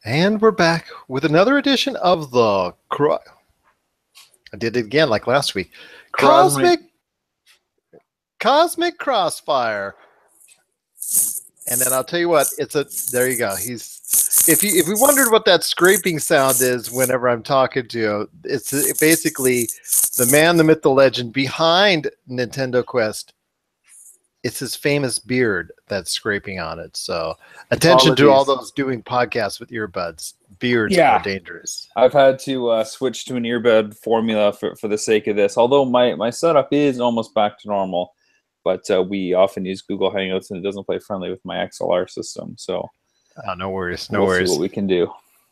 And we're back with another edition of the I did it again like last week. Cosmic Cosmic Crossfire. And then I'll tell you what, there you go. If we wondered what that scraping sound is whenever I'm talking to you, it's basically the man, the myth, the legend behind Nintendo Quest. It's his famous beard that's scraping on it. So attention to all those doing podcasts with earbuds. Beards are dangerous. I've had to switch to an earbud formula for the sake of this. Although my setup is almost back to normal, but we often use Google Hangouts and it doesn't play friendly with my XLR system. So no worries. We'll see what we can do.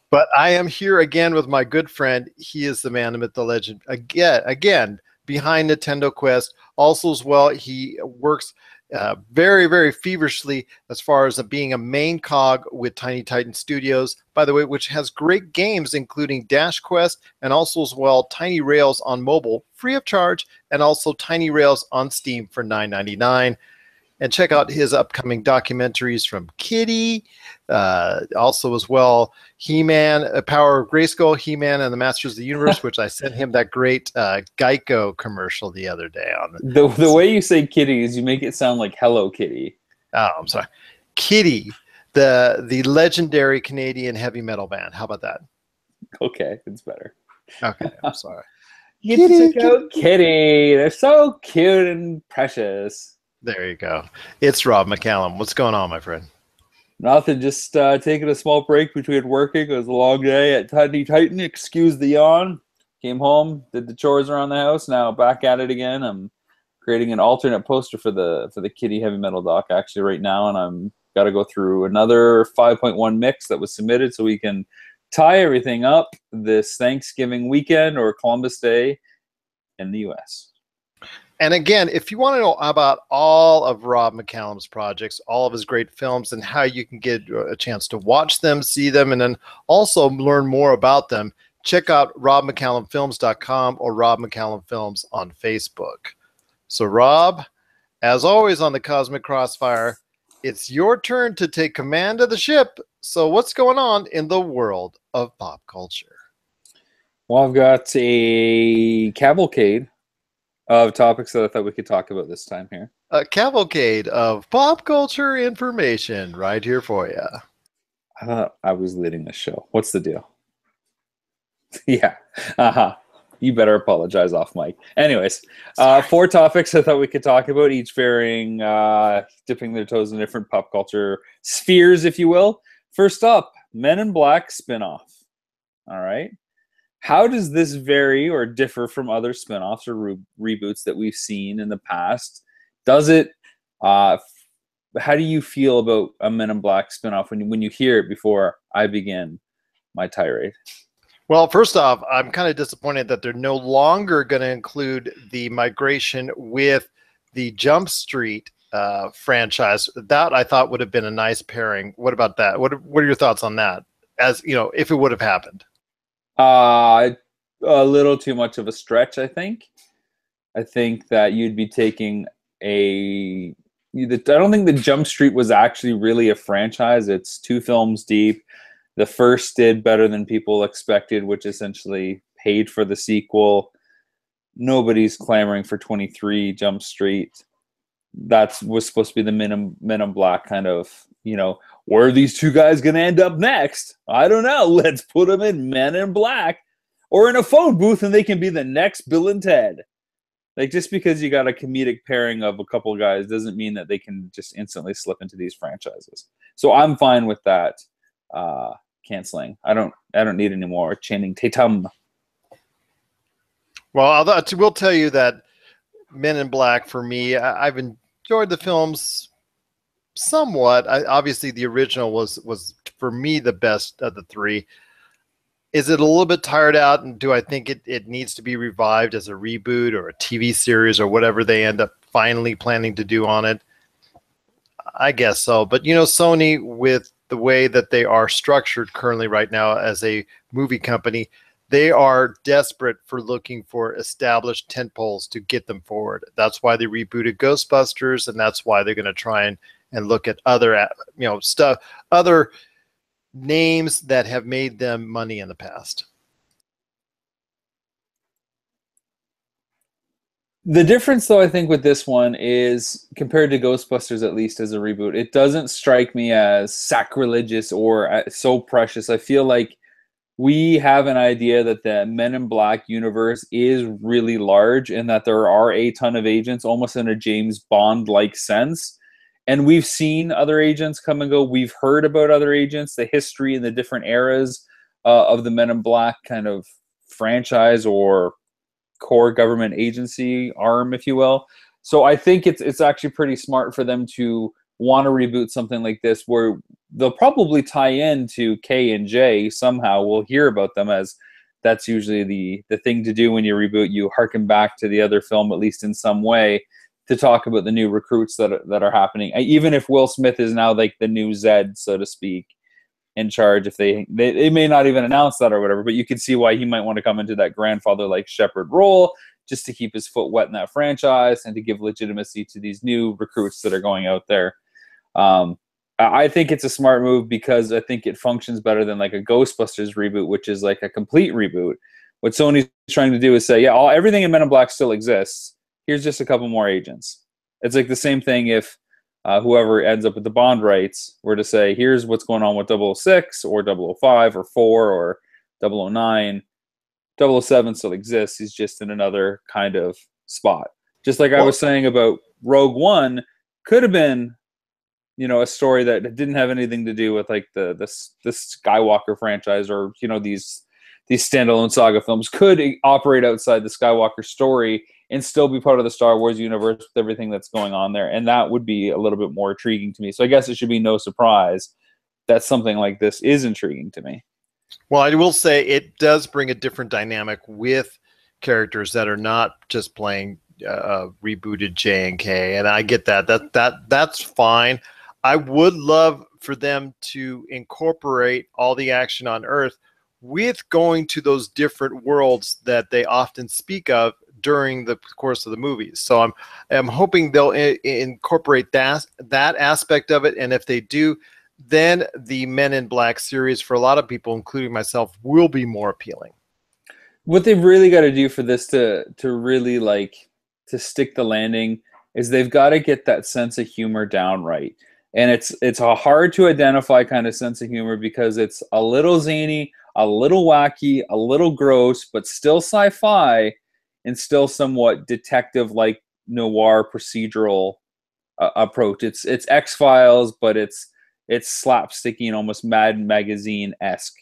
But I am here again with my good friend. He is the man, the myth, the legend. Again, behind Nintendo Quest. Also as well, he works very, very feverishly as far as being a main cog with Tiny Titan Studios, by the way, which has great games including Dash Quest and also as well Tiny Rails on mobile, free of charge, and also Tiny Rails on Steam for $9.99. And check out his upcoming documentaries from Kitty, also as well He-Man, Power of Grayskull, He-Man, and the Masters of the Universe, which I sent him that great Geico commercial the other day. The way you say Kitty is you make it sound like Hello Kitty. Oh, I'm sorry. Kitty, the legendary Canadian heavy metal band. How about that? Okay, it's better. Okay, I'm sorry. You get to check out Kitty. They're so cute and precious. There you go. It's Rob McCallum. What's going on, my friend? Nothing. Just taking a small break between working. It was a long day at Tiny Titan. Excuse the yawn. Came home, did the chores around the house. Now back at it again. I'm creating an alternate poster for the Kitty heavy metal doc actually right now, and I'm got to go through another 5.1 mix that was submitted so we can tie everything up this Thanksgiving weekend or Columbus Day in the U.S. And again, if you want to know about all of Rob McCallum's projects, all of his great films, and how you can get a chance to watch them, see them, and then also learn more about them, check out robmccallumfilms.com or Rob McCallum Films on Facebook. So, Rob, as always on the Cosmic Crossfire, it's your turn to take command of the ship. So what's going on in the world of pop culture? Well, I've got a cavalcade of topics that I thought we could talk about this time here. A cavalcade of pop culture information right here for you. I thought I was leading the show. What's the deal? Yeah. You better apologize off mic. Anyways, 4 topics I thought we could talk about, each varying, dipping their toes in different pop culture spheres, if you will. First up, Men in Black spinoff. All right. How does this vary or differ from other spinoffs or reboots that we've seen in the past? Does it? How do you feel about a Men in Black spinoff when you hear it before I begin my tirade? Well, first off, I'm kind of disappointed that they're no longer going to include the migration with the Jump Street franchise. That I thought would have been a nice pairing. What about that? What are your thoughts on that? As you know, if it would have happened. A little too much of a stretch, I think. I think that you'd be taking I don't think the Jump Street was actually really a franchise. It's 2 films deep. The first did better than people expected, which essentially paid for the sequel. Nobody's clamoring for 23 Jump Street. That was supposed to be the Men in Black kind of, where are these 2 guys going to end up next? I don't know. Let's put them in Men in Black or in a phone booth and they can be the next Bill and Ted. Like, just because you got a comedic pairing of a couple guys doesn't mean that they can just instantly slip into these franchises. So I'm fine with that canceling. I don't need any more Channing Tatum. Well, I will tell you that Men in Black, for me, I've enjoyed the films somewhat. Obviously, the original was for me the best of the 3. Is it a little bit tired out, and do I think it needs to be revived as a reboot or a TV series or whatever they end up finally planning to do on it? I guess so. But, Sony, with the way that they are structured currently right now as a movie company, they are desperate for looking for established tentpoles to get them forward. That's why they rebooted Ghostbusters, and that's why they're going to try and look at other, stuff, other names that have made them money in the past. The difference, though, I think with this one is compared to Ghostbusters, at least as a reboot, it doesn't strike me as sacrilegious or so precious. I feel like we have an idea that the Men in Black universe is really large and that there are a ton of agents, almost in a James Bond-like sense. And we've seen other agents come and go. We've heard about other agents, the history and the different eras of the Men in Black kind of franchise or core government agency arm, if you will. So I think it's actually pretty smart for them to want to reboot something like this, where they'll probably tie in to K and J somehow. We'll hear about them, as that's usually the thing to do when you reboot. You harken back to the other film, at least in some way, to talk about the new recruits that are happening. Even if Will Smith is now like the new Zed, so to speak, in charge, if they may not even announce that or whatever, but you can see why he might want to come into that grandfather like shepherd role, just to keep his foot wet in that franchise and to give legitimacy to these new recruits that are going out there. I think it's a smart move because I think it functions better than like a Ghostbusters reboot, which is like a complete reboot. What Sony's trying to do is say, yeah, everything in Men in Black still exists. Here's just a couple more agents. It's like the same thing if whoever ends up with the Bond rights were to say, here's what's going on with 006 or 005 or 4 or 009. 007 still exists. He's just in another kind of spot. Just like I was saying about Rogue One, could have been, a story that didn't have anything to do with like the Skywalker franchise, or these standalone saga films could operate outside the Skywalker story and still be part of the Star Wars universe with everything that's going on there. And that would be a little bit more intriguing to me. So I guess it should be no surprise that something like this is intriguing to me. Well, I will say it does bring a different dynamic with characters that are not just playing rebooted J and K. And I get that. That's fine. I would love for them to incorporate all the action on Earth with going to those different worlds that they often speak of during the course of the movies. So I'm hoping they'll incorporate that aspect of it. And if they do, then the Men in Black series, for a lot of people, including myself, will be more appealing. What they've really got to do for this to really to stick the landing is they've got to get that sense of humor down right. And it's a hard to identify kind of sense of humor because it's a little zany, a little wacky, a little gross, but still sci-fi and still somewhat detective-like noir procedural approach. It's X-Files, but it's slapsticky and almost Mad Magazine-esque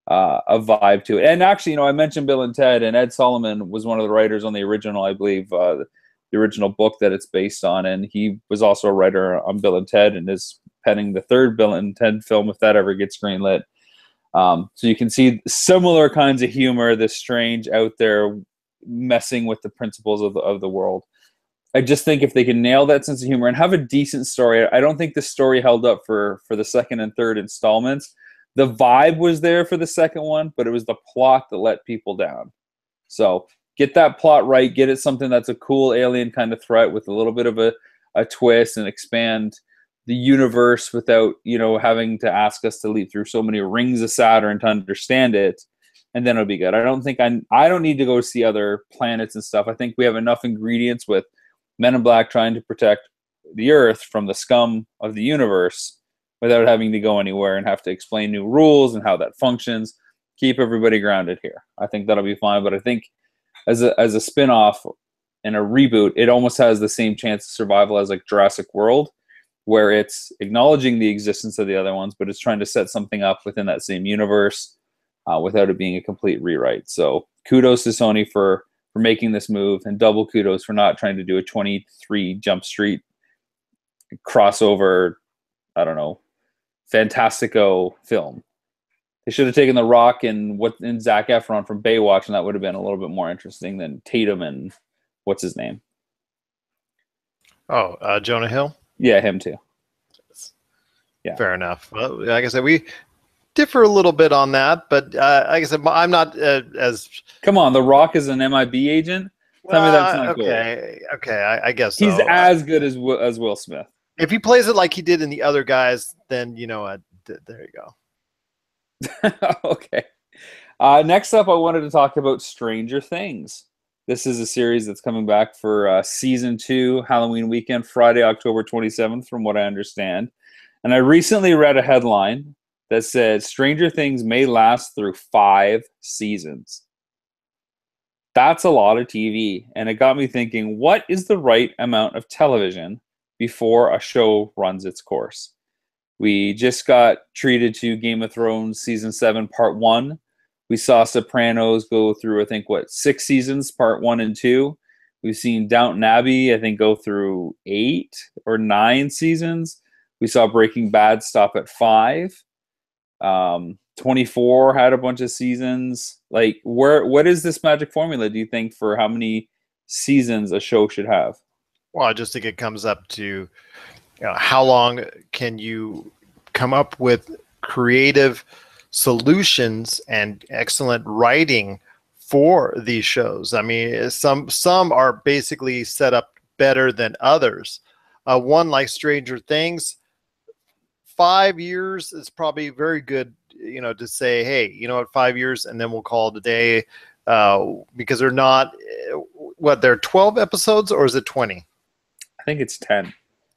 a vibe to it. And actually, I mentioned Bill and Ted, and Ed Solomon was one of the writers on the original, I believe, the original book that it's based on, and he was also a writer on Bill and Ted and is penning the third Bill and Ted film if that ever gets greenlit. So you can see similar kinds of humor, this strange out there messing with the principles of the world. I just think if they can nail that sense of humor and have a decent story, I don't think the story held up for the second and third installments. The vibe was there for the second one, but it was the plot that let people down. So get that plot right, get it something that's a cool alien kind of threat with a little bit of a twist, and expand the universe without, having to ask us to leap through so many rings of Saturn to understand it, and then it'll be good. I don't need to go see other planets and stuff. I think we have enough ingredients with Men in Black trying to protect the Earth from the scum of the universe without having to go anywhere and have to explain new rules and how that functions. Keep everybody grounded here. I think that'll be fine, but I think as a spin-off and a reboot, it almost has the same chance of survival as like Jurassic World, where it's acknowledging the existence of the other ones, but it's trying to set something up within that same universe without it being a complete rewrite. So kudos to Sony for making this move, and double kudos for not trying to do a 23 Jump Street crossover, I don't know, Fantastico film. They should have taken The Rock and Zac Efron from Baywatch, and that would have been a little bit more interesting than Tatum and what's his name? Oh, Jonah Hill? Yeah, him too. Yeah, fair enough. Well, like I said, we differ a little bit on that, but like I said, I'm not as. Come on, The Rock is an MIB agent. Tell me that's not okay. Cool. Okay, I guess he's as good as Will Smith. If he plays it like he did in the other guys, then there you go. Okay. Next up, I wanted to talk about Stranger Things. This is a series that's coming back for season 2, Halloween weekend, Friday, October 27th, from what I understand. And I recently read a headline that said Stranger Things may last through 5 seasons. That's a lot of TV. And it got me thinking, what is the right amount of television before a show runs its course? We just got treated to Game of Thrones season 7, part 1. We saw Sopranos go through, I think, 6 seasons, part 1 and 2. We've seen Downton Abbey, I think, go through 8 or 9 seasons. We saw Breaking Bad stop at 5. 24 had a bunch of seasons. Like, what is this magic formula, do you think, for how many seasons a show should have? Well, I just think it comes up to how long can you come up with creative solutions and excellent writing for these shows. I mean, some are basically set up better than others. One like Stranger Things, 5 years is probably very good, to say, hey, you know what, 5 years, and then we'll call it a day, because they're not, they're 12 episodes, or is it 20? I think it's 10.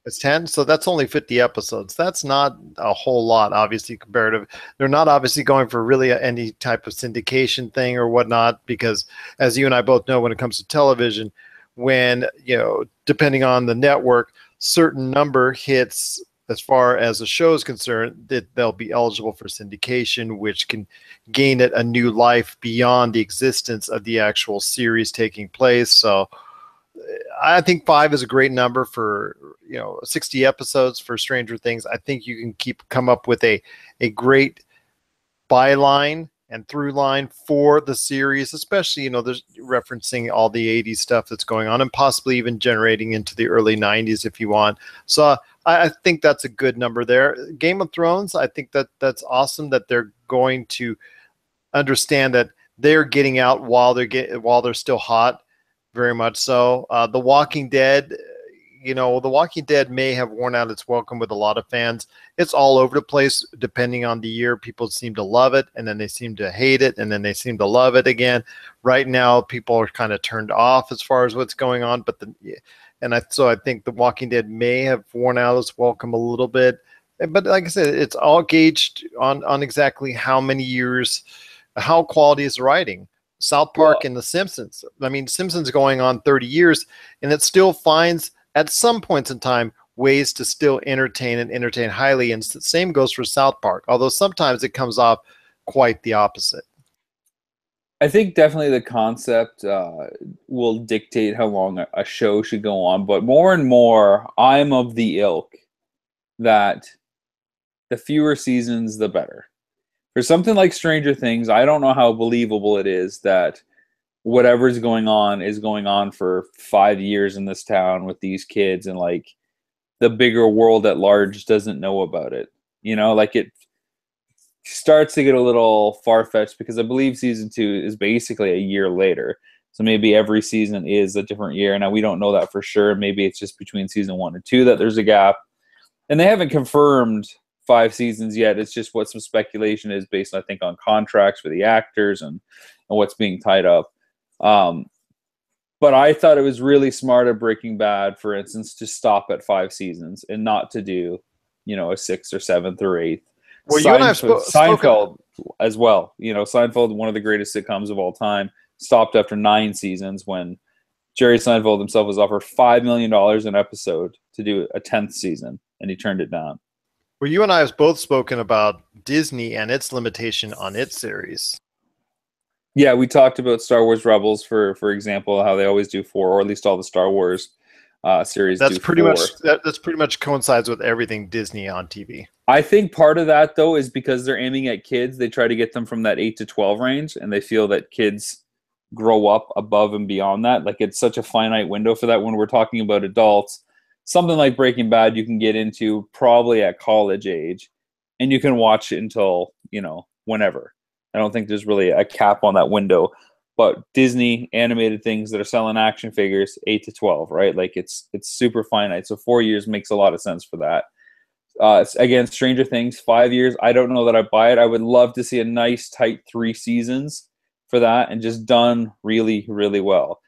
It's 10, so that's only 50 episodes. That's not a whole lot, obviously, comparative. They're not obviously going for really any type of syndication thing or whatnot, because as you and I both know, when it comes to television, when, depending on the network, certain number hits as far as a show is concerned, that they'll be eligible for syndication, which can gain it a new life beyond the existence of the actual series taking place. So I think 5 is a great number for 60 episodes for Stranger Things. I think you can come up with a great byline and through line for the series, especially there's referencing all the 80s stuff that's going on, and possibly even generating into the early 90s if you want. So I think that's a good number there. Game of Thrones, I think that's awesome that they're going to understand that they're getting out while they're still hot. Very much so. The Walking Dead, The Walking Dead may have worn out its welcome with a lot of fans. It's all over the place depending on the year. People seem to love it, and then they seem to hate it, and then they seem to love it again. Right now, people are kind of turned off as far as what's going on. So I think The Walking Dead may have worn out its welcome a little bit. But like I said, it's all gauged on exactly how many years, how quality is the writing. South Park and The Simpsons. I mean, Simpsons going on 30 years, and it still finds at some points in time ways to still entertain highly. And the same goes for South Park, although sometimes it comes off quite the opposite. I think definitely the concept will dictate how long a show should go on, but more and more, I'm of the ilk that the fewer seasons, the better. For something like Stranger Things, I don't know how believable it is that whatever's going on for 5 years in this town with these kids, and like the bigger world at large doesn't know about it. Like it starts to get a little far-fetched, because I believe season 2 is basically a year later. So maybe every season is a different year. Now, we don't know that for sure. Maybe it's just between season 1 and 2 that there's a gap. And they haven't confirmed 5 seasons yet. It's just what some speculation is based, I think, on contracts for the actors and what's being tied up. But I thought it was really smart of Breaking Bad, for instance, to stop at 5 seasons and not to do, a 6th or 7th or 8th. Well, you and I have Seinfeld as well. Seinfeld, one of the greatest sitcoms of all time, stopped after 9 seasons when Jerry Seinfeld himself was offered $5 million an episode to do a 10th season, and he turned it down. Well, you and I have both spoken about Disney and its limitation on its series. Yeah, we talked about Star Wars Rebels, for example, how they always do 4, or at least all the Star Wars series. That's pretty much coincides with everything Disney on TV. I think part of that, though, is because they're aiming at kids. They try to get them from that 8 to 12 range, and they feel that kids grow up above and beyond that. Like, it's such a finite window for that. When we're talking about adults, something like Breaking Bad you can get into probably at college age, and you can watch it until, whenever. I don't think there's really a cap on that window. But Disney animated things that are selling action figures, 8 to 12, right? Like, it's super finite. So 4 years makes a lot of sense for that. Again, Stranger Things, 5 years. I don't know that I buy it. I would love to see a nice tight 3 seasons for that and just done really, really well.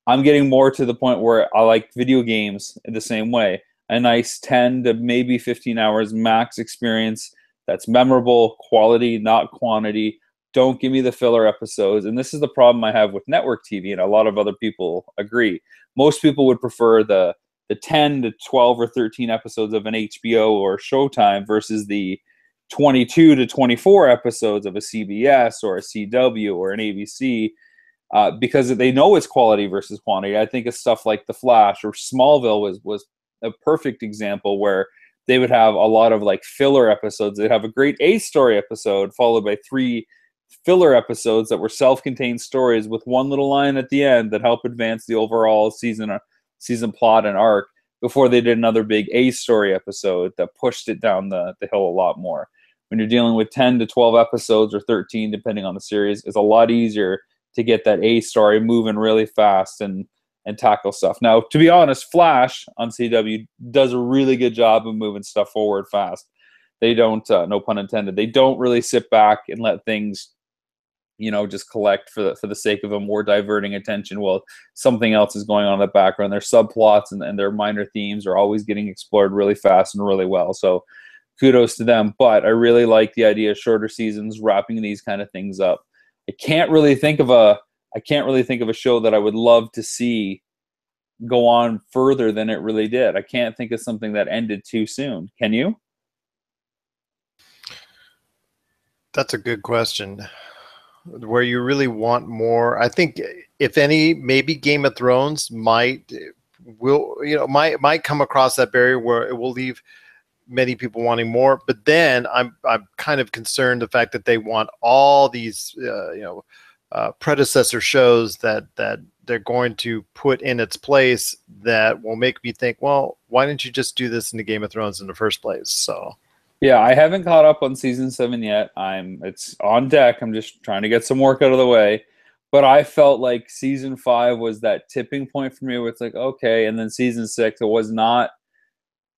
I'm getting more to the point where I like video games in the same way. A nice 10 to maybe 15 hours max experience that's memorable, quality, not quantity. Don't give me the filler episodes. And this is the problem I have with network TV, and a lot of other people agree. Most people would prefer the 10 to 12 or 13 episodes of an HBO or Showtime versus the 22 to 24 episodes of a CBS or a CW or an ABC, because they know it's quality versus quantity. I think of stuff like The Flash or Smallville was a perfect example where they would have a lot of like filler episodes. They'd have a great A-story episode followed by 3 filler episodes that were self-contained stories with one little line at the end that helped advance the overall season plot and arc before they did another big A-story episode that pushed it down the hill a lot more. When you're dealing with 10 to 12 episodes or 13, depending on the series, it's a lot easier to get that A-story moving really fast and tackle stuff. Now, to be honest, Flash on CW does a really good job of moving stuff forward fast. They don't, no pun intended, they don't really sit back and let things, just collect for the sake of a more diverting attention while something else is going on in the background. Their subplots and their minor themes are always getting explored really fast and really well. So kudos to them. But I really like the idea of shorter seasons, wrapping these kind of things up. I can't really think of a show that I would love to see go on further than it really did. I can't think of something that ended too soon. Can you? That's a good question. Where you really want more, I think, if any, maybe Game of Thrones might come across that barrier where it will leave many people wanting more. But then I'm kind of concerned the fact that they want all these predecessor shows that they're going to put in its place that will make me think, well, why didn't you just do this in the Game of Thrones in the first place? So yeah, I haven't caught up on season 7 yet. It's on deck. I'm just trying to get some work out of the way. But I felt like season 5 was that tipping point for me where it's like, okay, and then season 6, it was not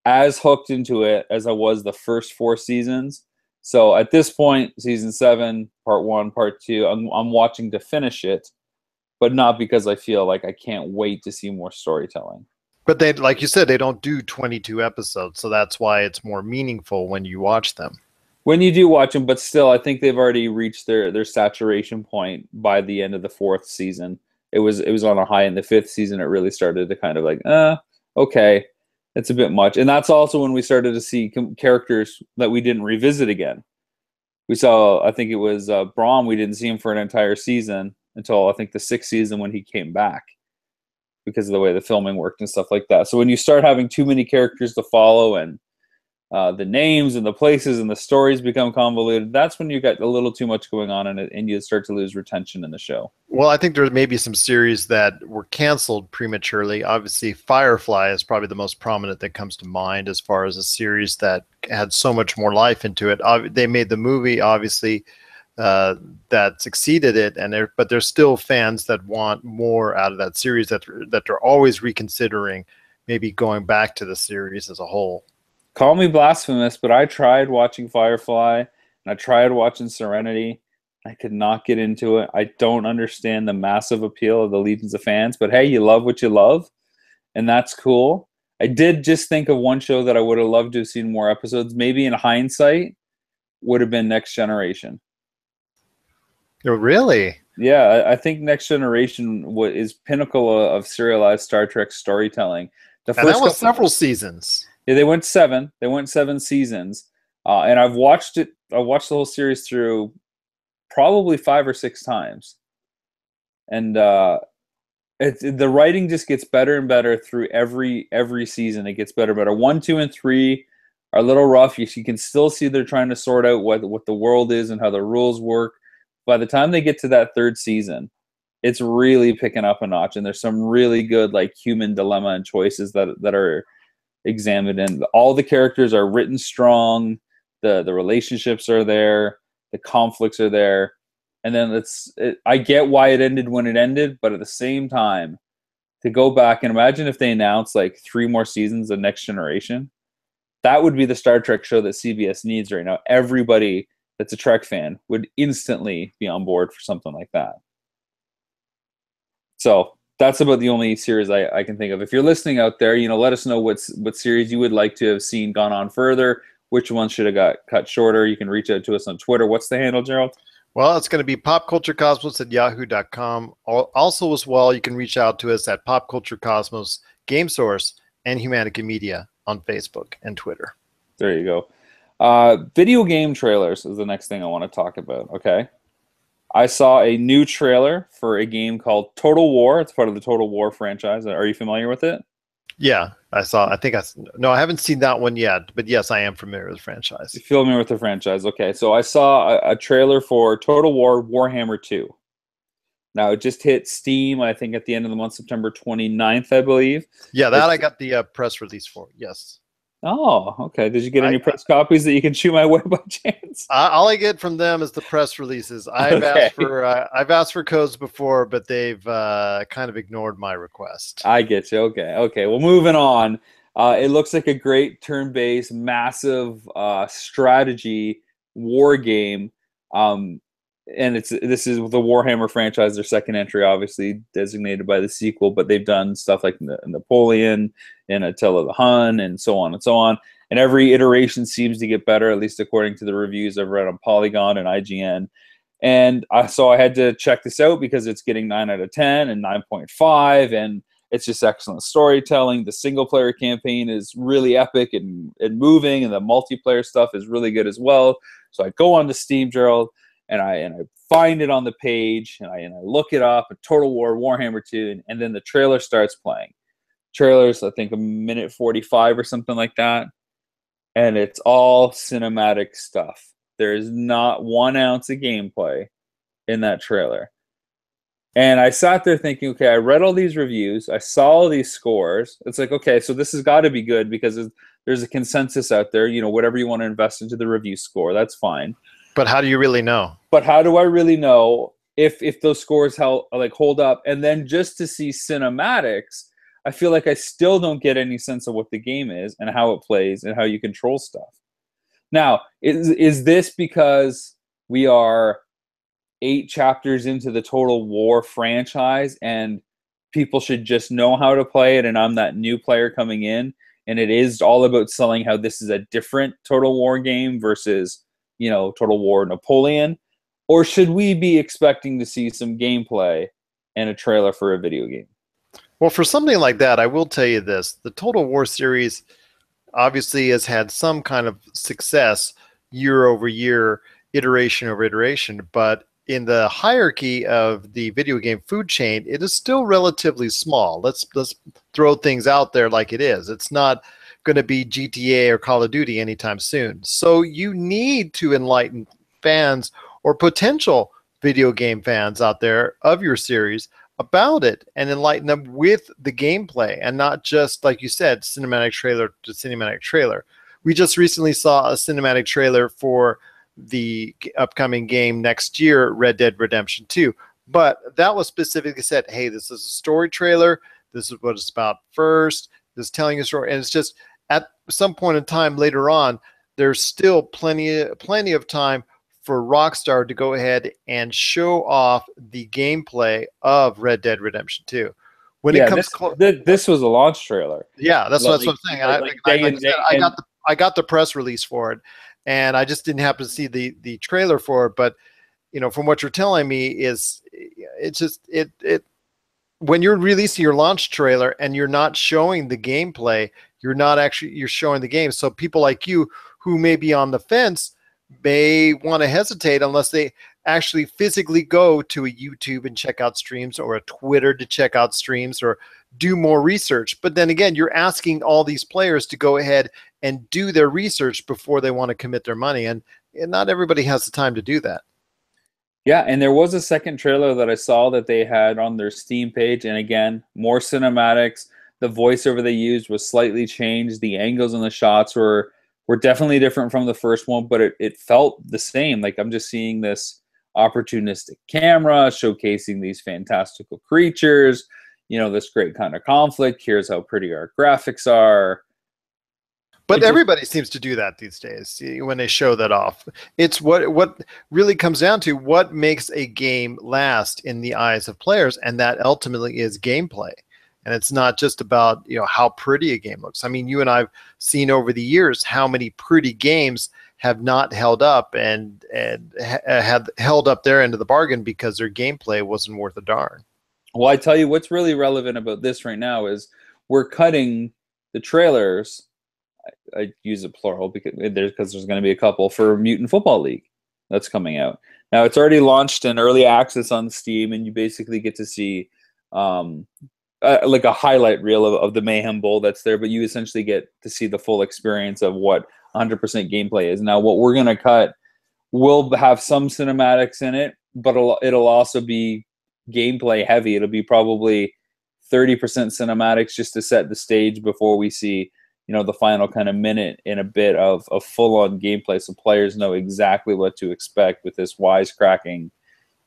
as hooked into it as I was the first 4 seasons. So at this point, season 7, part 1, part 2, I'm watching to finish it, but not because I feel like I can't wait to see more storytelling. But they, like you said, they don't do 22 episodes, so that's why it's more meaningful when you watch them. When you do watch them, but still, I think they've already reached their saturation point by the end of the 4th season. It was on a high in the 5th season. It really started to kind of like, okay, it's a bit much. And that's also when we started to see characters that we didn't revisit again. We saw, I think it was Braun. We didn't see him for an entire season until I think the 6th season when he came back, because of the way the filming worked and stuff like that. So when you start having too many characters to follow and the names and the places and the stories become convoluted, that's when you got a little too much going on in it and you start to lose retention in the show. Well, I think there may be some series that were canceled prematurely. Obviously, Firefly is probably the most prominent that comes to mind as far as a series that had so much more life into it. They made the movie, obviously, that succeeded it, but there's still fans that want more out of that series, that they're always reconsidering maybe going back to the series as a whole. Call me blasphemous, but I tried watching Firefly and I tried watching Serenity. I could not get into it. I don't understand the massive appeal of the legions of fans, but hey, you love what you love, and that's cool. I did just think of one show that I would have loved to have seen more episodes, maybe in hindsight, would have been Next Generation. Oh, really? Yeah, I think Next Generation is pinnacle of serialized Star Trek storytelling. And that was several seasons. Yeah, they went 7. They went 7 seasons, and I've watched it. I watched the whole series through probably 5 or 6 times, and the writing just gets better and better through every season. It gets better and better. 1, 2, and 3 are a little rough. You can still see they're trying to sort out what the world is and how the rules work. By the time they get to that 3rd season, it's really picking up a notch, and there's some really good like human dilemma and choices that are examined, and all the characters are written strong. The relationships are there, the conflicts are there, and then I get why it ended when it ended, but at the same time, to go back and imagine if they announced like 3 more seasons of Next Generation, that would be the Star Trek show that CBS needs right now. Everybody that's a Trek fan would instantly be on board for something like that. So that's about the only series I can think of. If you're listening out there, let us know what series you would like to have seen gone on further. Which ones should have got cut shorter? You can reach out to us on Twitter. What's the handle, Gerald? Well, it's going to be popculturecosmos@yahoo.com. Also, as well, you can reach out to us at Pop Culture Cosmos, Game Source, and Humanica Media on Facebook and Twitter. There you go. Video game trailers is the next thing I want to talk about, okay? I saw a new trailer for a game called Total War. It's part of the Total War franchise. Are you familiar with it? Yeah, I haven't seen that one yet, but yes, I am familiar with the franchise. You're familiar with the franchise. Okay, so I saw a trailer for Total War Warhammer 2. Now, it just hit Steam, I think, at the end of the month, September 29th, I believe. Yeah, that I got the press release for, yes. Oh, okay. Did you get any press copies that you can shoot my way by chance? All I get from them is the press releases. I've asked for codes before, but they've kind of ignored my request. I get you. Okay. Well, moving on. It looks like a great turn-based, massive strategy war game. And this is the Warhammer franchise, their second entry, obviously designated by the sequel, but they've done stuff like Napoleon and Attila the Hun and so on and so on. And every iteration seems to get better, at least according to the reviews I've read on Polygon and IGN. And so I had to check this out because it's getting 9 out of 10 and 9.5, and it's just excellent storytelling. The single-player campaign is really epic and moving, and the multiplayer stuff is really good as well. So I go on to Steam, Gerald, and I find it on the page, and I look it up, a Total War Warhammer 2, and then the trailer starts playing. Trailer's, I think, a minute 45 or something like that, and it's all cinematic stuff. There is not 1 ounce of gameplay in that trailer. And I sat there thinking, okay, I read all these reviews, I saw all these scores. It's like, okay, so this has got to be good because there's a consensus out there. Whatever you want to invest into the review score, that's fine. But how do you really know? But how do I really know if those scores hold up? And then just to see cinematics, I feel like I still don't get any sense of what the game is and how it plays and how you control stuff. Now, is this because we are 8 chapters into the Total War franchise and people should just know how to play it, and I'm that new player coming in, and it is all about selling how this is a different Total War game versus Total War Napoleon? Or should we be expecting to see some gameplay and a trailer for a video game? Well, for something like that, I will tell you this. The Total War series obviously has had some kind of success year over year, iteration over iteration, but in the hierarchy of the video game food chain, it is still relatively small. Let's throw things out there like it is. It's not going to be GTA or Call of Duty anytime soon. So you need to enlighten fans or potential video game fans out there of your series about it and enlighten them with the gameplay and not just, like you said, cinematic trailer to cinematic trailer. We just recently saw a cinematic trailer for the upcoming game next year, Red Dead Redemption 2. But that was specifically said, hey, this is a story trailer. This is what it's about first. This is telling a story. And it's just at some point in time later on, there's still plenty of time for Rockstar to go ahead and show off the gameplay of Red Dead Redemption 2. When it comes this was a launch trailer. Yeah, that's what I'm saying. I got the press release for it, and I just didn't happen to see the trailer for it. But from what you're telling me, it's just when you're releasing your launch trailer and you're not showing the gameplay, you're showing the game. So people like you who may be on the fence may want to hesitate unless they actually physically go to a YouTube and check out streams, or a Twitter to check out streams, or do more research. But then again, you're asking all these players to go ahead and do their research before they want to commit their money. And not everybody has the time to do that. Yeah, and there was a second trailer that I saw that they had on their Steam page. And again, more cinematics. The voiceover they used was slightly changed. The angles and the shots were definitely different from the first one, but it felt the same. Like I'm just seeing this opportunistic camera showcasing these fantastical creatures, this great kind of conflict. Here's how pretty our graphics are. But everybody seems to do that these days when they show that off. It's what really comes down to what makes a game last in the eyes of players, and that ultimately is gameplay. And it's not just about how pretty a game looks. I mean, you and I've seen over the years how many pretty games have not held up and have held up their end of the bargain because their gameplay wasn't worth a darn. Well, I tell you what's really relevant about this right now is we're cutting the trailers. I use it plural because there's going to be a couple for Mutant Football League that's coming out. Now it's already launched in early access on Steam, and you basically get to see like a highlight reel of the Mayhem Bowl that's there, but you essentially get to see the full experience of what 100% gameplay is. Now, what we're going to cut will have some cinematics in it, but it'll also be gameplay heavy. It'll be probably 30% cinematics just to set the stage before we see the final kind of minute and a bit of full-on gameplay, so players know exactly what to expect with this wisecracking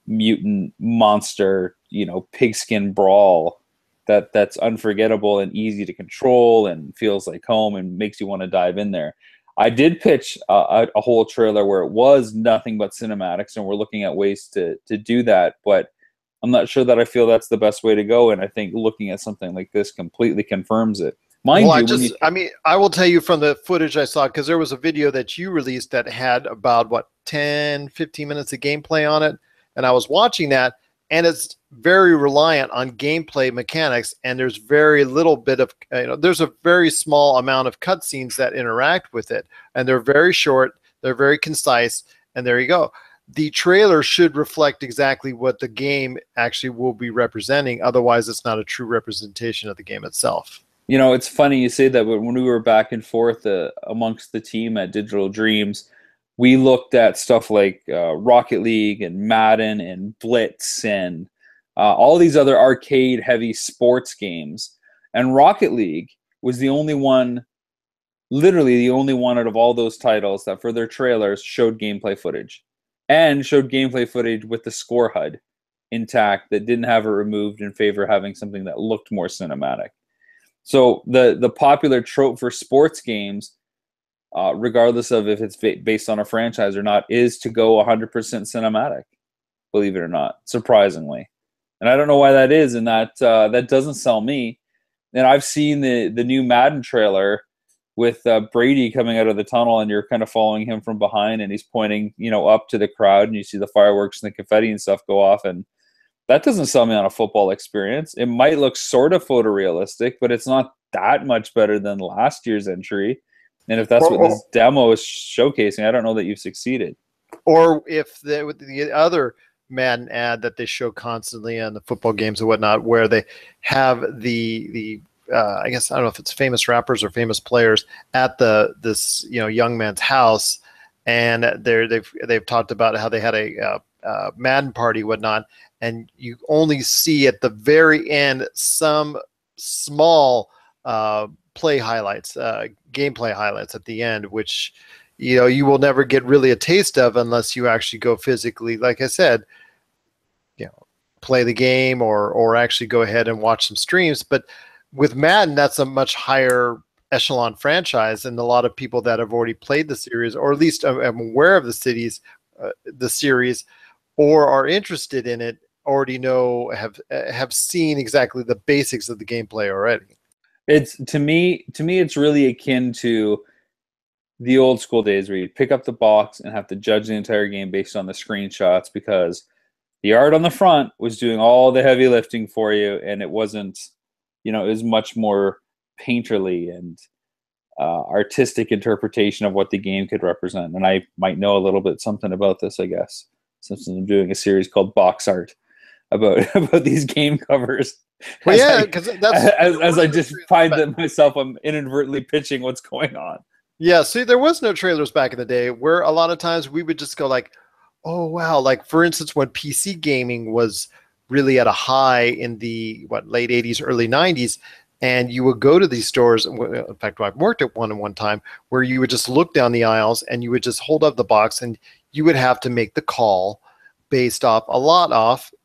mutant monster, pigskin brawl that's unforgettable and easy to control and feels like home and makes you want to dive in there. I did pitch a whole trailer where it was nothing but cinematics, and we're looking at ways to do that, but I'm not sure that I feel that's the best way to go, and I think looking at something like this completely confirms it. I will tell you from the footage I saw, because there was a video that you released that had about 10, 15 minutes of gameplay on it. And I was watching that, and it's very reliant on gameplay mechanics. And there's very little bit of, there's a very small amount of cutscenes that interact with it. And they're very short, they're very concise, and there you go. The trailer should reflect exactly what the game actually will be representing. Otherwise, it's not a true representation of the game itself. It's funny you say that, but when we were back and forth amongst the team at Digital Dreams, we looked at stuff like Rocket League and Madden and Blitz and all these other arcade-heavy sports games. And Rocket League was the only one, literally the only one out of all those titles that for their trailers showed gameplay footage. And showed gameplay footage with the score HUD intact that didn't have it removed in favor of having something that looked more cinematic. So the popular trope for sports games, regardless of if it's based on a franchise or not, is to go 100% cinematic, believe it or not, surprisingly. And I don't know why that is, and that doesn't sell me. And I've seen the new Madden trailer with Brady coming out of the tunnel, and you're kind of following him from behind, and he's pointing, up to the crowd, and you see the fireworks and the confetti and stuff go off, and that doesn't sell me on a football experience. It might look sort of photorealistic, but it's not that much better than last year's entry. And if that's what this demo is showcasing, I don't know that you've succeeded. Or if the other Madden ad that they show constantly on the football games and whatnot, where they have the I guess, I don't know if it's famous rappers or famous players at this young man's house, and they've talked about how they had a Madden party, whatnot, and you only see at the very end some small play highlights, gameplay highlights at the end, which you will never get really a taste of unless you actually go physically, like I said, play the game or actually go ahead and watch some streams. But with Madden, that's a much higher echelon franchise, and a lot of people that have already played the series, or at least I'm aware of the series, or are interested in it, already know, have seen exactly the basics of the gameplay already. It's to me it's really akin to the old school days where you pick up the box and have to judge the entire game based on the screenshots, because the art on the front was doing all the heavy lifting for you, and it wasn't, it was much more painterly and artistic interpretation of what the game could represent. And I might know a little bit something about this, I guess, since I'm doing a series called Box Art about these game covers. Well, yeah, because as I just find that myself, I'm inadvertently pitching what's going on. Yeah, see, there was no trailers back in the day, where a lot of times we would just go like, oh, wow. Like, for instance, when PC gaming was really at a high in the late 80s, early 90s, and you would go to these stores. In fact, I worked at one time where you would just look down the aisles and you would just hold up the box, and you would have to make the call based off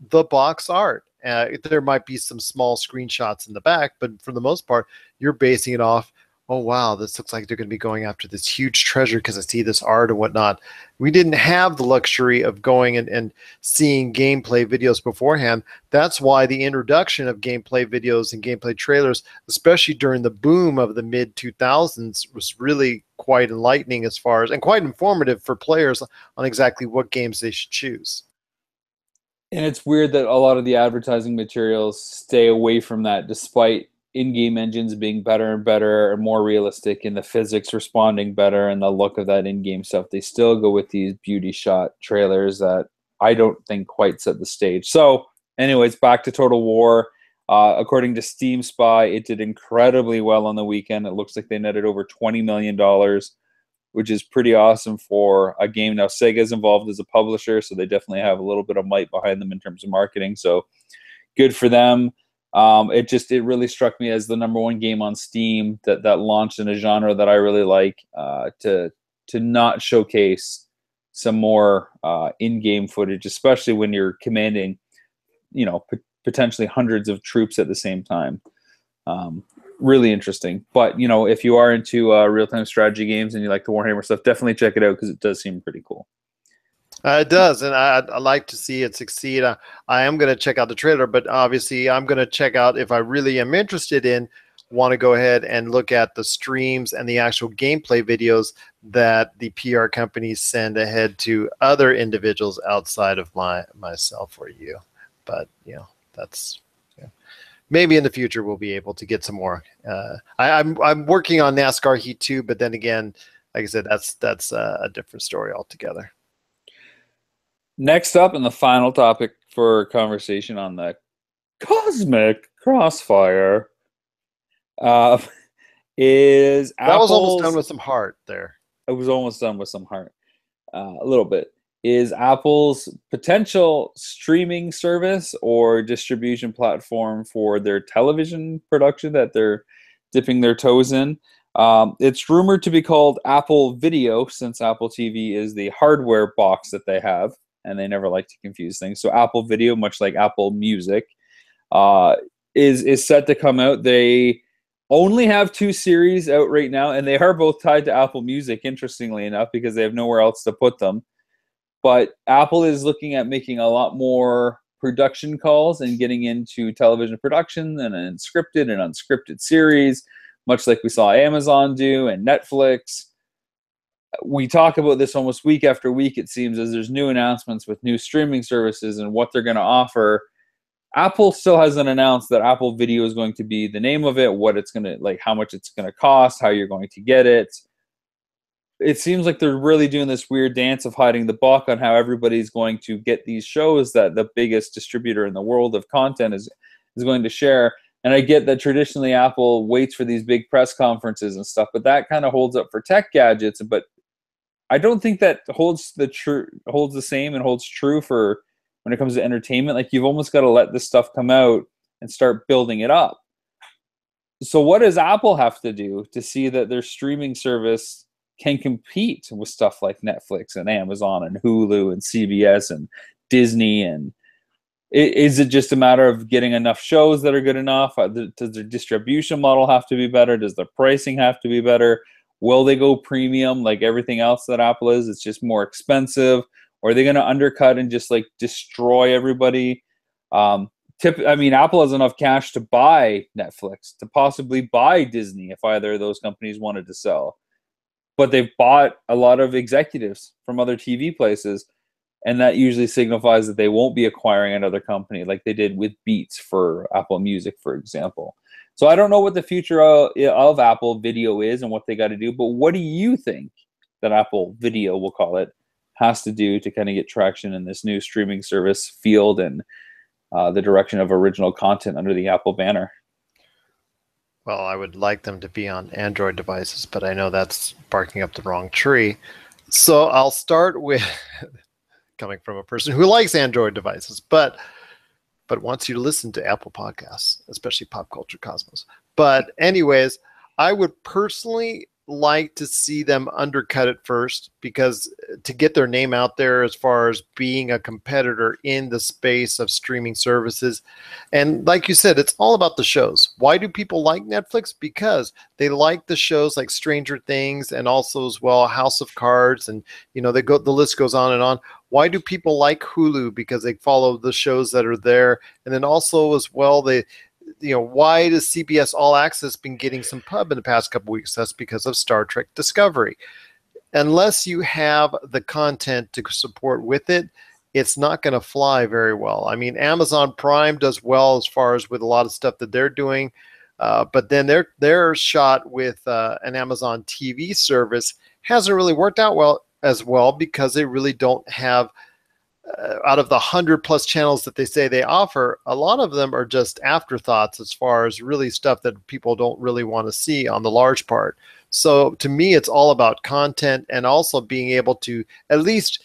the box art. There might be some small screenshots in the back, but for the most part, you're basing it off, oh wow, this looks like they're going to be going after this huge treasure because I see this art and whatnot. We didn't have the luxury of going and seeing gameplay videos beforehand. That's why the introduction of gameplay videos and gameplay trailers, especially during the boom of the mid 2000s, was really quite enlightening as far as, and quite informative for players on exactly what games they should choose. And it's weird that a lot of the advertising materials stay away from that, despite in-game engines being better and better and more realistic, and the physics responding better and the look of that in-game stuff. They still go with these beauty shot trailers that I don't think quite set the stage. So, anyways, back to Total War. According to Steam Spy, it did incredibly well on the weekend. It looks like they netted over $20 million, which is pretty awesome for a game. Now, Sega's involved as a publisher, so they definitely have a little bit of might behind them in terms of marketing. So good for them. It really struck me as the number one game on Steam that launched in a genre that I really like, to not showcase some more in-game footage, especially when you're commanding, potentially hundreds of troops at the same time. Really interesting. But, if you are into real-time strategy games and you like the Warhammer stuff, definitely check it out because it does seem pretty cool. It does, and I like to see it succeed. I am going to check out the trailer, but obviously I'm going to check out, if I really am interested in, want to go ahead and look at the streams and the actual gameplay videos that the PR companies send ahead to other individuals outside of myself or you. But, that's... Maybe in the future we'll be able to get some more. I'm working on NASCAR Heat 2, but then again, like I said, that's a different story altogether. Next up, and the final topic for conversation on the cosmic Crossfire, is That was almost done with some heart there. It was almost done with some heart, a little bit. Is Apple's potential streaming service or distribution platform for their television production that they're dipping their toes in. It's rumored to be called Apple Video, since Apple TV is the hardware box that they have, and they never like to confuse things. So Apple Video, much like Apple Music, is set to come out. They only have 2 series out right now, and they are both tied to Apple Music, interestingly enough, because they have nowhere else to put them. But Apple is looking at making a lot more production calls and getting into television production and scripted and unscripted series, much like we saw Amazon do and Netflix. We talk about this almost week after week, it seems, as there's new announcements with new streaming services and what they're going to offer. Apple still hasn't announced that Apple Video is going to be the name of it, what it's going to, like, how much it's going to cost, how you're going to get it. It seems like they're really doing this weird dance of hiding the buck on how everybody's going to get these shows that the biggest distributor in the world of content is going to share. And I get that traditionally Apple waits for these big press conferences and stuff, but that kind of holds up for tech gadgets. But I don't think that holds the same and holds true for when it comes to entertainment. Like, you've almost got to let this stuff come out and start building it up. So what does Apple have to do to see that their streaming service can compete with stuff like Netflix and Amazon and Hulu and CBS and Disney? And is it just a matter of getting enough shows that are good enough? Does their distribution model have to be better? Does their pricing have to be better? Will they go premium like everything else that Apple is? It's just more expensive. Or are they going to undercut and just like destroy everybody? Apple has enough cash to buy Netflix, to possibly buy Disney if either of those companies wanted to sell. But they've bought a lot of executives from other TV places, and that usually signifies that they won't be acquiring another company like they did with Beats for Apple Music, for example. So I don't know what the future of Apple Video is and what they got to do, but what do you think that Apple Video, we'll call it, has to do to kind of get traction in this new streaming service field and the direction of original content under the Apple banner? Well, I would like them to be on Android devices, but I know that's barking up the wrong tree. So I'll start with, coming from a person who likes Android devices, but wants you to listen to Apple podcasts, especially Pop Culture Cosmos. But anyways, I would personally like to see them undercut it first, because to get their name out there as far as being a competitor in the space of streaming services. And like you said, it's all about the shows. Why do people like Netflix? Because they like the shows like Stranger Things, and also as well House of Cards, and the list goes on and on. Why do people like Hulu? Because they follow the shows that are there. And then also as well, why does CBS All Access been getting some pub in the past couple weeks? That's because of Star Trek Discovery. Unless you have the content to support with it, it's not going to fly very well. I mean, Amazon Prime does well as far as with a lot of stuff that they're doing, but then their shot with an Amazon TV service hasn't really worked out well because they really don't have, out of the 100+ channels that they say they offer, a lot of them are just afterthoughts as far as really stuff that people don't really want to see on the large part. So to me, it's all about content, and also being able to, at least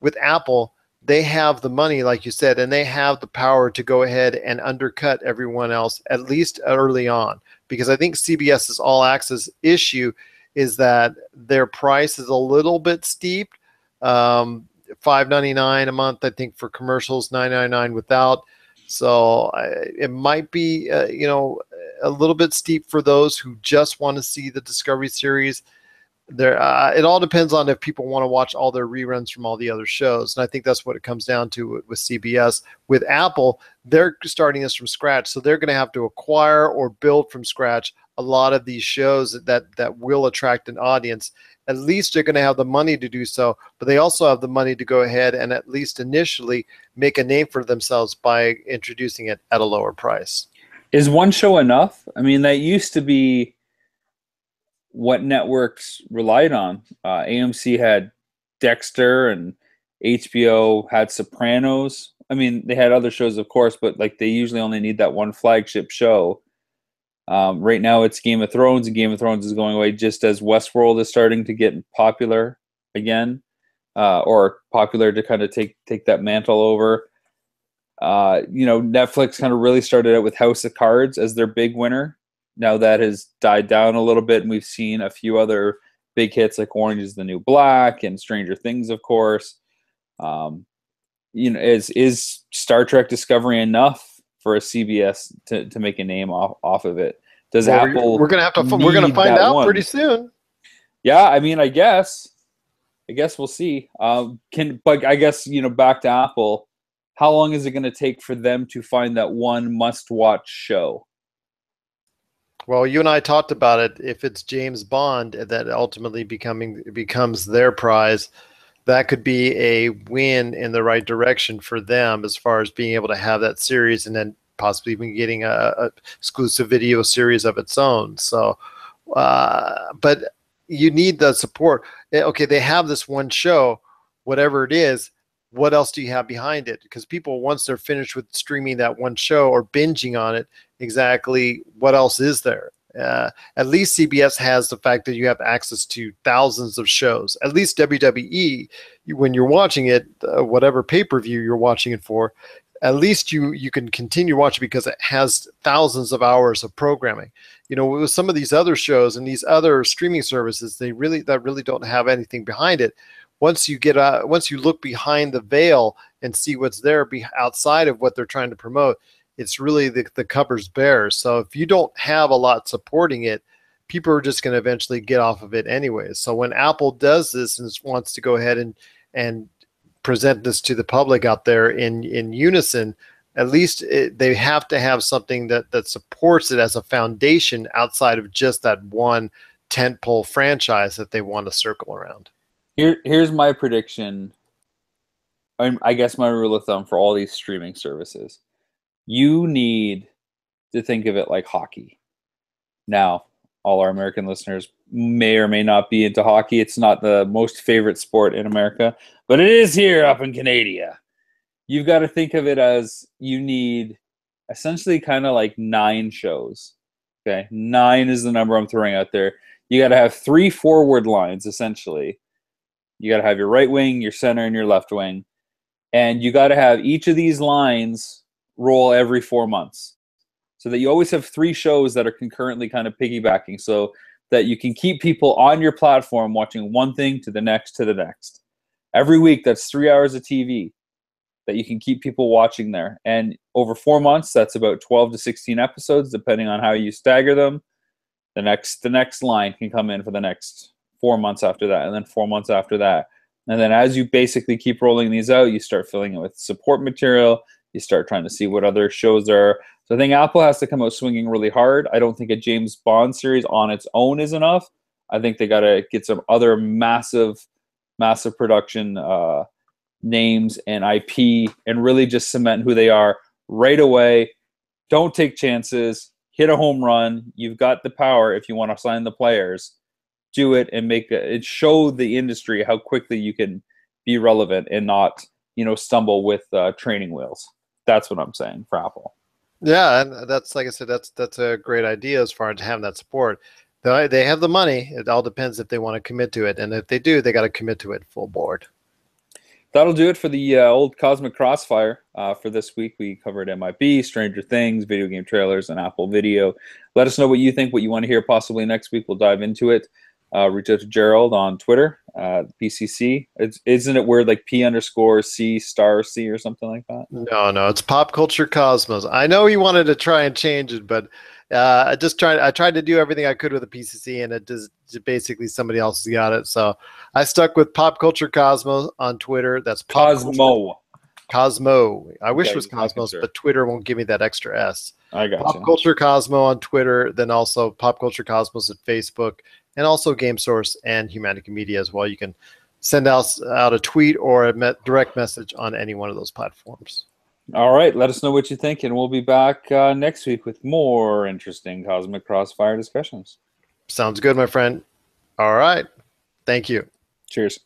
with Apple, they have the money, like you said, and they have the power to go ahead and undercut everyone else, at least early on. Because I think CBS's All Access issue is that their price is a little bit steep. $5.99 a month, I think, for commercials, $9.99 without. So it might be, a little bit steep for those who just want to see the Discovery series. It all depends on if people want to watch all their reruns from all the other shows, and I think that's what it comes down to with CBS. With Apple, they're starting this from scratch, so they're going to have to acquire or build from scratch a lot of these shows that will attract an audience. At least they're going to have the money to do so, but they also have the money to go ahead and at least initially make a name for themselves by introducing it at a lower price. Is one show enough? I mean, that used to be what networks relied on. AMC had Dexter, and HBO had Sopranos. I mean, they had other shows, of course, but like they usually only need that one flagship show. Right now it's Game of Thrones, and Game of Thrones is going away just as Westworld is starting to get popular again, or popular to kind of take that mantle over. Netflix kind of really started out with House of Cards as their big winner. Now that has died down a little bit, and we've seen a few other big hits like Orange is the New Black and Stranger Things, of course. Is Star Trek Discovery enough for a CBS to make a name off of it? Does Apple? We're gonna find out pretty soon. Yeah, I mean, I guess we'll see. But I guess back to Apple. How long is it going to take for them to find that one must-watch show? Well, you and I talked about it. If it's James Bond that ultimately becomes their prize, that could be a win in the right direction for them as far as being able to have that series, and then possibly even getting a exclusive video series of its own. So, but you need the support. Okay, they have this one show, whatever it is. What else do you have behind it? Because people, once they're finished with streaming that one show or binging on it, exactly what else is there? At least CBS has the fact that you have access to thousands of shows. At least WWE, when you're watching it, whatever pay-per-view you're watching it for, at least you can continue watching because it has thousands of hours of programming. With some of these other shows and these other streaming services, that really don't have anything behind it. Once you look behind the veil and see what's there outside of what they're trying to promote, it's really the cupboard's bare. So if you don't have a lot supporting it, people are just going to eventually get off of it anyways. So when Apple does this and wants to go ahead and present this to the public out there in unison, at least they have to have something that supports it as a foundation outside of just that one tentpole franchise that they want to circle around. Here's my prediction. I guess my rule of thumb for all these streaming services. You need to think of it like hockey. Now, all our American listeners may or may not be into hockey. It's not the most favorite sport in America, but it is here up in Canada. You've got to think of it as you need essentially kind of like 9 shows. Okay, 9 is the number I'm throwing out there. You got to have 3 forward lines, essentially. You got to have your right wing, your center, and your left wing. And you got to have each of these lines roll every 4 months, so that you always have 3 shows that are concurrently kind of piggybacking. So that you can keep people on your platform watching one thing to the next to the next. Every week, that's 3 hours of TV that you can keep people watching there. And over 4 months, that's about 12 to 16 episodes, depending on how you stagger them. The next line can come in for the next 4 months after that, and then 4 months after that. And then as you basically keep rolling these out, you start filling it with support material. You start trying to see what other shows there are. So I think Apple has to come out swinging really hard. I don't think a James Bond series on its own is enough. I think they got to get some other massive production names and IP and really just cement who they are right away. Don't take chances. Hit a home run. You've got the power if you want to sign the players. Do it and show the industry how quickly you can be relevant and not, stumble with training wheels. That's what I'm saying for Apple. Yeah, and that's, like I said, that's a great idea as far as having that support. They have the money. It all depends if they want to commit to it, and if they do, they got to commit to it full board. That'll do it for the old Cosmic Crossfire for this week. We covered MIB, Stranger Things, video game trailers, and Apple Video. Let us know what you think, what you want to hear possibly next week. We'll dive into it. Reach out to Gerald on Twitter, PCC. Isn't it weird, like P_C*C or something like that? No, it's Pop Culture Cosmos. I know he wanted to try and change it, but I tried to do everything I could with the PCC, and it just basically somebody else has got it. So I stuck with Pop Culture Cosmos on Twitter. That's Cosmo. I wish it was Cosmos, but Twitter won't give me that extra S. I got Pop Culture Cosmo on Twitter, then also Pop Culture Cosmos at Facebook, and also Game Source and Humanica Media as well. You can send out a tweet or a direct message on any one of those platforms. All right, let us know what you think, and we'll be back next week with more interesting Cosmic Crossfire discussions. Sounds good, my friend. All right. Thank you. Cheers.